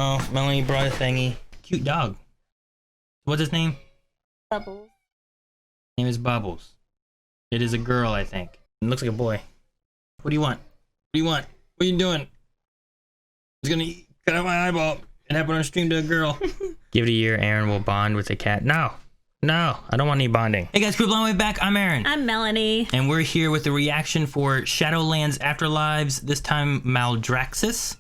Oh, Melanie brought a thingy. Cute dog. What's his name? Bubbles. Name is Bubbles. It is a girl, I think. It looks like a boy. What do you want? What do you want? What are you doing? He's gonna cut out my eyeball and happen on stream to a girl. Give it a year, Aaron will bond with the cat. No, I don't want any bonding. Hey guys, crew, way back. I'm Aaron. I'm Melanie. And we're here with the reaction for Shadowlands Afterlives. This time, Maldraxxus.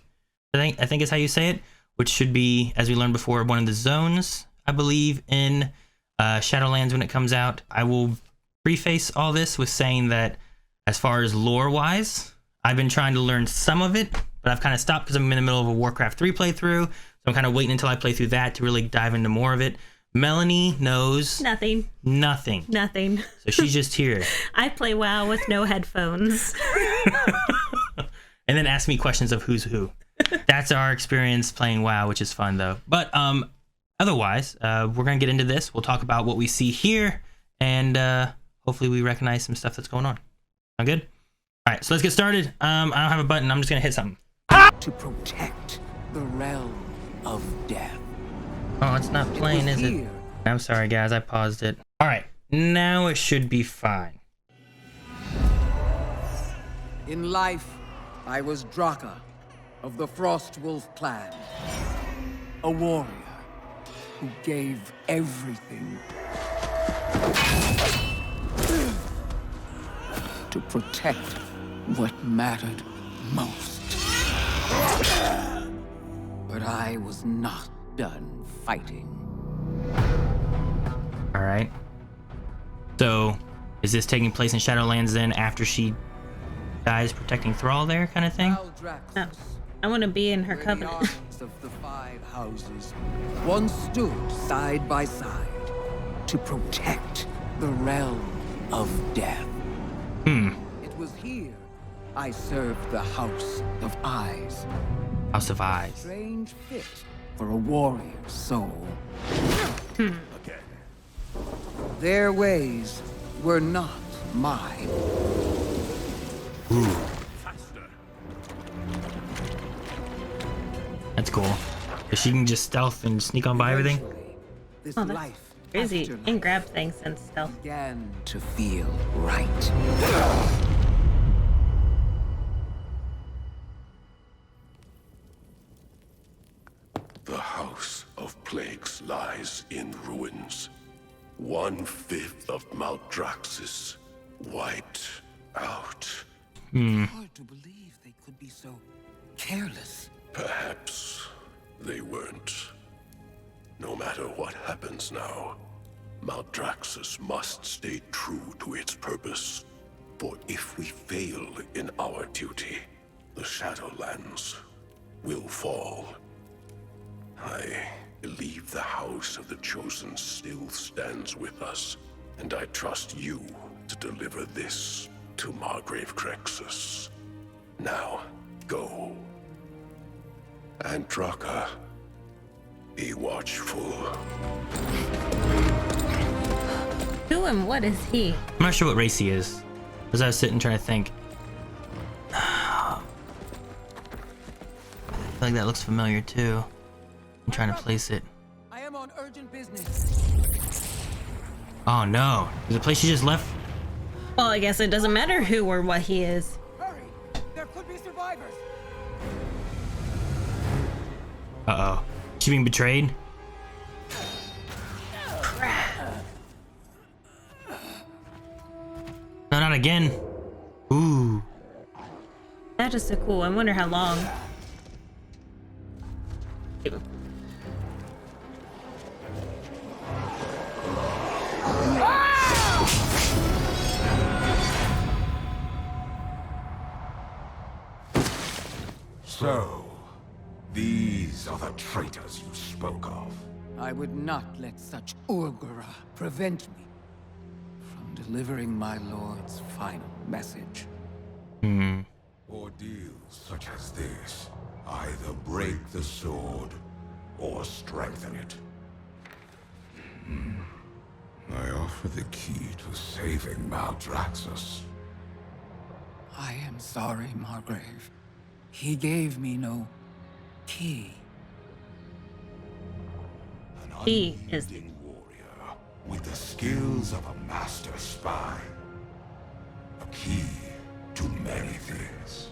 I think is how you say it. Which should be, as we learned before, one of the zones, I believe, in Shadowlands when it comes out. I will preface all this with saying that as far as lore-wise, I've been trying to learn some of it, but I've kind of stopped because I'm in the middle of a Warcraft 3 playthrough, so I'm kind of waiting until I play through that to really dive into more of it. Melanie knows... Nothing. So she's just here. I play WoW with no headphones. And then ask me questions of who's who. That's our experience playing WoW, which is fun though. But otherwise, we're gonna get into this. We'll talk about what we see here, and hopefully we recognize some stuff that's going on. Sound good? All right, so let's get started. I don't have a button. I'm just gonna hit something. To protect the realm of death. Oh, it's not playing, is it? I'm sorry, guys. I paused it. All right, now it should be fine. In life, I was Draka of the Frostwolf clan, a warrior who gave everything to protect what mattered most. But I was not done fighting. All right. So, is this taking place in Shadowlands then after she dies protecting Thrall there, kind of thing? No. I want to be in her covenant. The arms of the 5 houses once stood side by side to protect the realm of death. It was here I served the House of Eyes. House of Eyes. Strange fit for a warrior's soul. Their ways were not mine. Ooh. That's cool. She can just stealth and sneak on by everything. This Oh, that's life crazy. after You can life grab things and stealth. began to feel right. The House of Plagues lies in ruins. 1/5 of Maldraxxus wiped out. Hard to believe they could be so careless. Perhaps they weren't. No matter what happens now, Maldraxxus must stay true to its purpose. For if we fail in our duty, the Shadowlands will fall. I believe the House of the Chosen still stands with us, and I trust you to deliver this to Maldraxxus. Now, go. And Draka, be watchful. Who and what is he? I'm not sure what race he is. As I was sitting trying to think. I feel like that looks familiar too. I'm trying to place it. I am on urgent business. Oh no. Is the place she just left? Well, I guess it doesn't matter who or what he is. Hurry! There could be survivors. Uh-oh. She being betrayed? No, not again. Ooh. That is so cool. I wonder how long. So, these are the traitors you spoke of. I would not let such Urgura prevent me from delivering my lord's final message. Ordeals such as this either break the sword or strengthen it. I offer the key to saving Maldraxxus. I am sorry, Margrave. He gave me no key. He is. Unyielding warrior with the skills of a master spy. A key to many things.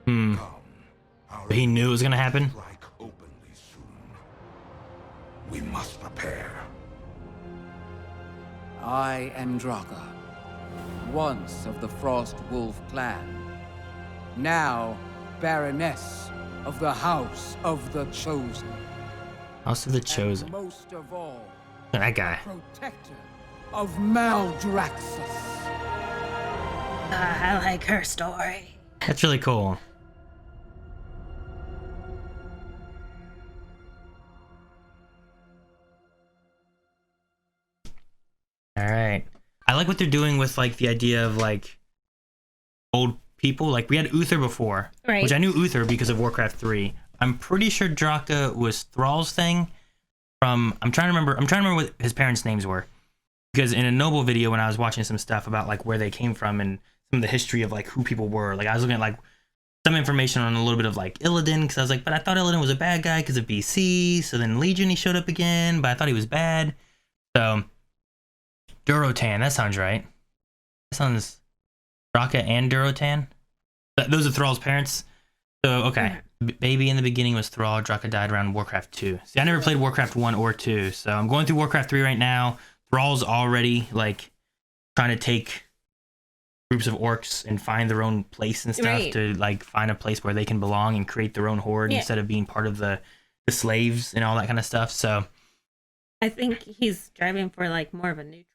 Come, our He knew it was gonna happen. strike openly soon. We must prepare. I am Draka, once of the Frost Wolf clan, now Baroness of the House of the Chosen. House of the And Chosen. most of all, That guy. protector of Maldraxxus. I like her story. That's really cool. All right. I like what they're doing with like the idea of like old people. Like we had Uther before, Right. which I knew Uther because of Warcraft 3. I'm pretty sure Draka was Thrall's thing from I'm trying to remember what his parents' names were. Because in a Noble video when I was watching some stuff about like where they came from and some of the history of like who people were, like I was looking at like some information on a little bit of like Illidan, because I was like, but I thought Illidan was a bad guy because of BC. So then Legion, he showed up again, but I thought he was bad. So Durotan, that sounds right. That sounds Draka and Durotan. Those are Thrall's parents. So okay, baby in the beginning was Thrall. Draka died around Warcraft 2. See, I never played Warcraft 1 or 2, so I'm going through Warcraft 3 right now. Thrall's already like trying to take groups of orcs and find their own place and stuff Right. to like find a place where they can belong and create their own horde instead of being part of the slaves and all that kind of stuff. So I think he's driving for like more of a neutral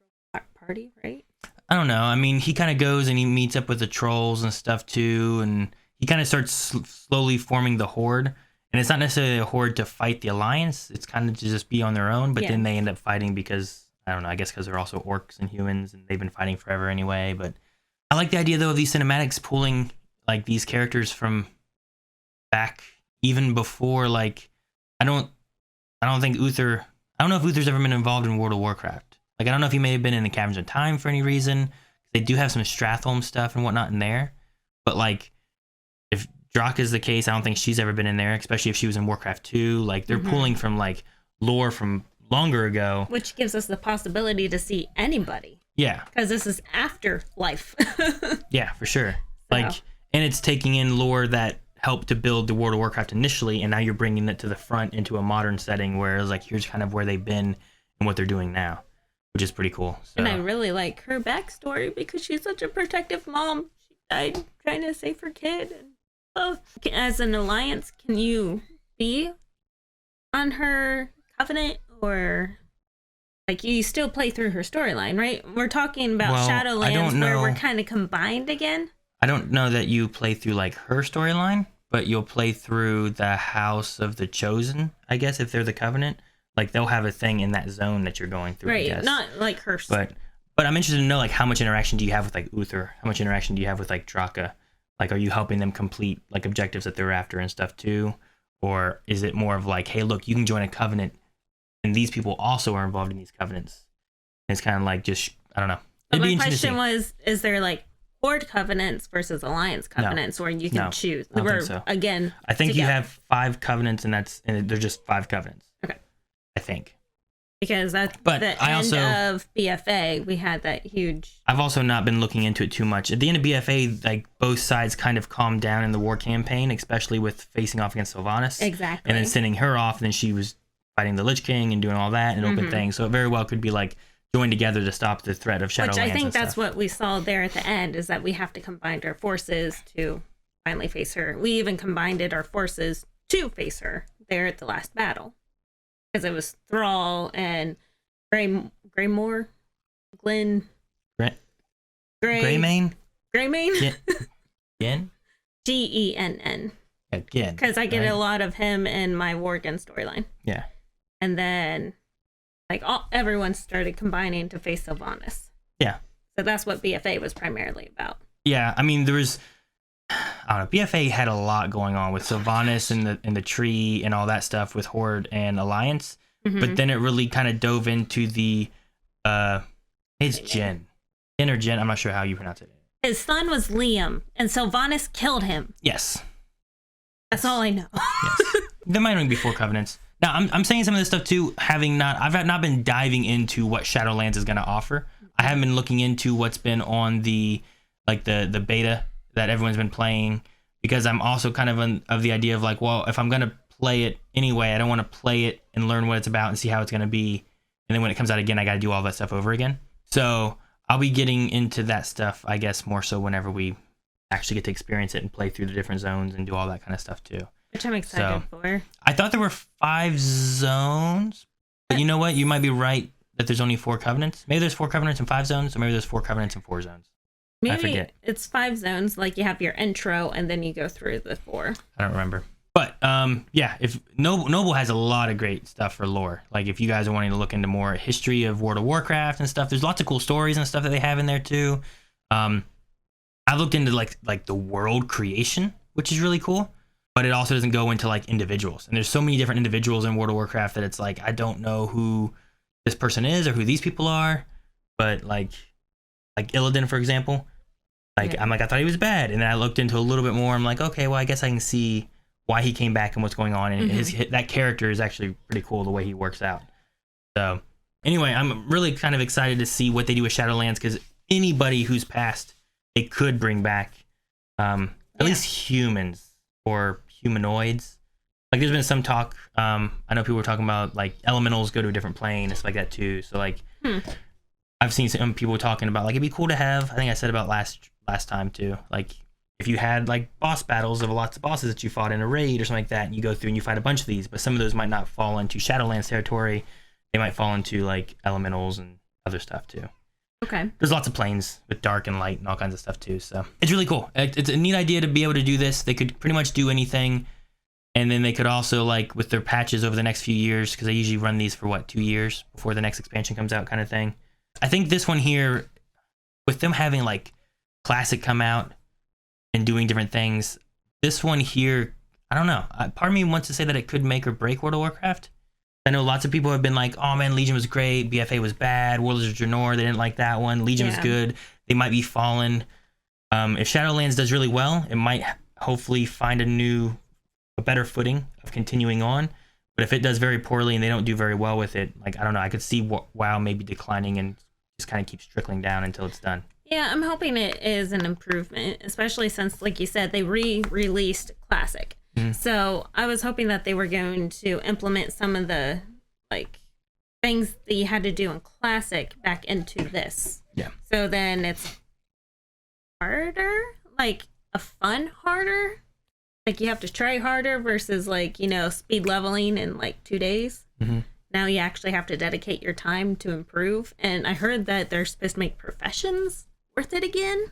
party, right? I don't know. I mean, he kind of goes and he meets up with the trolls and stuff too, and he kind of starts slowly forming the horde. And it's not necessarily a horde to fight the alliance. It's kind of to just be on their own. But Yeah. then they end up fighting because I don't know. I guess because they're also orcs and humans, and they've been fighting forever anyway. But I like the idea though of these cinematics pulling like these characters from back even before like I don't think Uther. I don't know if Uther's ever been involved in World of Warcraft. Like I don't know if he may have been in the Caverns of Time for any reason. They do have some Stratholme stuff and whatnot in there, but like if Draka is the case, I don't think she's ever been in there, especially if she was in Warcraft 2. Like they're pulling from like lore from longer ago. Which gives us the possibility to see anybody, Yeah, because this is after life. yeah, for sure. Like, and it's taking in lore that helped to build the World of Warcraft initially, and now you're bringing it to the front into a modern setting where it's like here's kind of where they've been and what they're doing now, which is pretty cool. So. And I really like her backstory because she's such a protective mom. She died trying to save her kid. And as an alliance, can you be on her covenant, or like you still play through her storyline, right? We're talking about Well, I Shadowlands don't where know. we're kind of combined again. I don't know that you play through like her storyline, but you'll play through the House of the Chosen, I guess, if they're the Covenant. Like they'll have a thing in that zone that you're going through, I Right, guess. not like her. But I'm interested to know like how much interaction do you have with like Uther? How much interaction do you have with like Draka? Like are you helping them complete like objectives that they're after and stuff too? Or is it more of like, hey, look, you can join a covenant and these people also are involved in these covenants? And it's kind of like just I don't know. But It'd be my interesting question to see. was, is there like horde covenants versus alliance covenants where you can No, choose? I don't think Or, so. Again, I think you together. have 5 covenants and they're just 5 covenants. Okay. I think. Because at But the I end also- of BFA, we had that huge. I've also not been looking into it too much. At the end of BFA, like both sides kind of calmed down in the war campaign, especially with facing off against Sylvanas. Exactly. And then sending her off, and then she was fighting the Lich King and doing all that and open things. So it very well could be like joined together to stop the threat of Shadowlands. Which I think and that's stuff. what we saw there at the end, is that we have to combine our forces to finally face her. We even combined our forces to face her there at the last battle. Because it was Thrall and Greymore, Glenn, Greymane? Greymane? Again? Genn. Again. Because I get right? a lot of him in my Worgen storyline. Yeah. And then, like, everyone started combining to face Sylvanas. Yeah. So that's what BFA was primarily about. Yeah, I mean, there was, I don't know, BFA had a lot going on with Sylvanas and the tree and all that stuff with Horde and Alliance, but then it really kind of dove into the, it's Jen. Jen or Jen, I'm not sure how you pronounce it. His son was Liam, and Sylvanas killed him. Yes. That's all I know. Yes. There might only be 4 covenants. Now, I'm saying some of this stuff too, I've not been diving into what Shadowlands is going to offer. I haven't been looking into what's been on the beta that everyone's been playing, because I'm also kind of the idea of like, well, if I'm going to play it anyway, I don't want to play it and learn what it's about and see how it's going to be. And then when it comes out again, I got to do all that stuff over again. So I'll be getting into that stuff, I guess, more so whenever we actually get to experience it and play through the different zones and do all that kind of stuff too. Which I'm excited for. I thought there were 5 zones, but you know what? You might be right that there's only 4 covenants. Maybe there's 4 covenants and 5 zones, or maybe there's 4 covenants and 4 zones. Maybe I forget. It's 5 zones, like you have your intro and then you go through the 4. I don't remember. But yeah, if Noble has a lot of great stuff for lore. Like if you guys are wanting to look into more history of World of Warcraft and stuff, there's lots of cool stories and stuff that they have in there too. I looked into like the world creation, which is really cool, but it also doesn't go into like individuals. And there's so many different individuals in World of Warcraft that it's like, I don't know who this person is or who these people are. But like Illidan, for example, like I'm like, I thought he was bad, and then I looked into a little bit more. I'm like, okay, well, I guess I can see why he came back and what's going on, and that character is actually pretty cool the way he works out. So anyway, I'm really kind of excited to see what they do with Shadowlands, because anybody who's passed, they could bring back at least humans or humanoids. Like there's been some talk, I know people were talking about like elementals go to a different plane and stuff like that too. So like I've seen some people talking about like it'd be cool to have, I think I said about last time too, like if you had like boss battles of lots of bosses that you fought in a raid or something like that, and you go through and you fight a bunch of these, but some of those might not fall into Shadowlands territory. They might fall into like elementals and other stuff too. Okay. There's lots of planes with dark and light and all kinds of stuff too. So it's really cool. It's a neat idea to be able to do this. They could pretty much do anything. And then they could also, like with their patches over the next few years, because they usually run these for 2 years before the next expansion comes out kind of thing. I think this one here, with them having like Classic come out and doing different things, this one here, I don't know. Part of me wants to say that it could make or break World of Warcraft. I know lots of people have been like, oh man, Legion was great, BFA was bad, Warlords of Draenor, they didn't like that one, Legion was good, they might be fallen. If Shadowlands does really well, it might hopefully find a better footing of continuing on. But if it does very poorly and they don't do very well with it, like, I don't know, I could see WoW maybe declining and just kind of keeps trickling down until it's done. Yeah, I'm hoping it is an improvement, especially since, like you said, they re-released Classic. So I was hoping that they were going to implement some of the like things that you had to do in Classic back into this. Yeah. So then it's harder, like a fun harder. Like you have to try harder versus like, you know, speed leveling in like 2 days. Now you actually have to dedicate your time to improve. And I heard that they're supposed to make professions worth it again,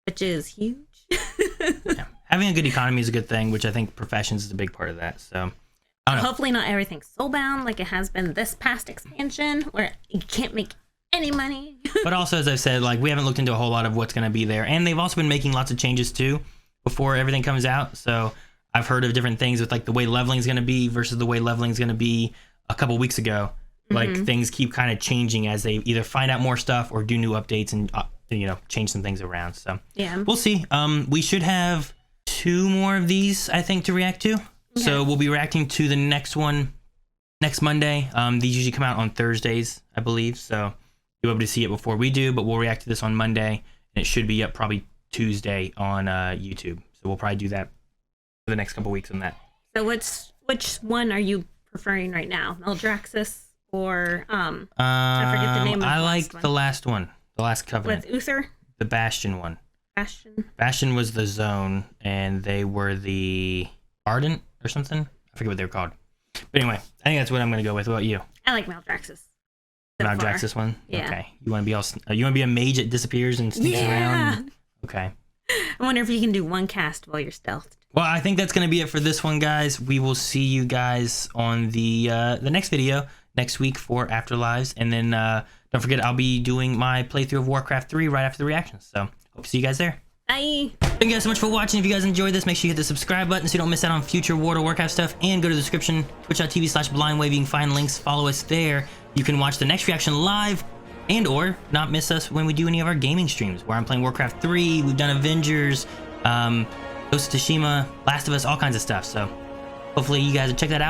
which is huge. Yeah. Having a good economy is a good thing, which I think professions is a big part of that. So I don't know. Hopefully not everything's soulbound like it has been this past expansion where you can't make any money. But also, as I said, like we haven't looked into a whole lot of what's going to be there. And they've also been making lots of changes too before everything comes out. So I've heard of different things with like the way leveling is going to be versus the way leveling is going to be a couple weeks ago. Like things keep kind of changing as they either find out more stuff or do new updates and you know, change some things around. So yeah, we'll see. We should have 2 more of these, I think, to react to. Yeah. So we'll be reacting to the next one next Monday. These usually come out on Thursdays, I believe. So you'll be able to see it before we do, but we'll react to this on Monday, and it should be up probably Tuesday on YouTube. So we'll probably do that for the next couple weeks on that. So which one are you preferring right now? Maldraxxus or I forget the name of the I last like one. the last one, the last covenant. With Uther? The Bastion one. Bastion was the zone, and they were the Ardent or something. I forget what they were called. But anyway, I think that's what I'm going to go with. What about you? I like Maldraxxus. Maldraxxus one? Yeah. Okay. You want to be a mage that disappears and sneaks around? Okay. I wonder if you can do one cast while you're stealthed. Well, I think that's going to be it for this one, guys. We will see you guys on the next video next week for Afterlives. And then don't forget, I'll be doing my playthrough of Warcraft 3 right after the reactions. So hope to see you guys there. Bye. Thank you guys so much for watching. If you guys enjoyed this, make sure you hit the subscribe button so you don't miss out on future World of Warcraft stuff. And go to the description, twitch.tv/blindwave. You can find links. Follow us there. You can watch the next reaction live and or not miss us when we do any of our gaming streams where I'm playing Warcraft 3. We've done Avengers, Ghost of Tsushima, Last of Us, all kinds of stuff. So hopefully you guys will check that out.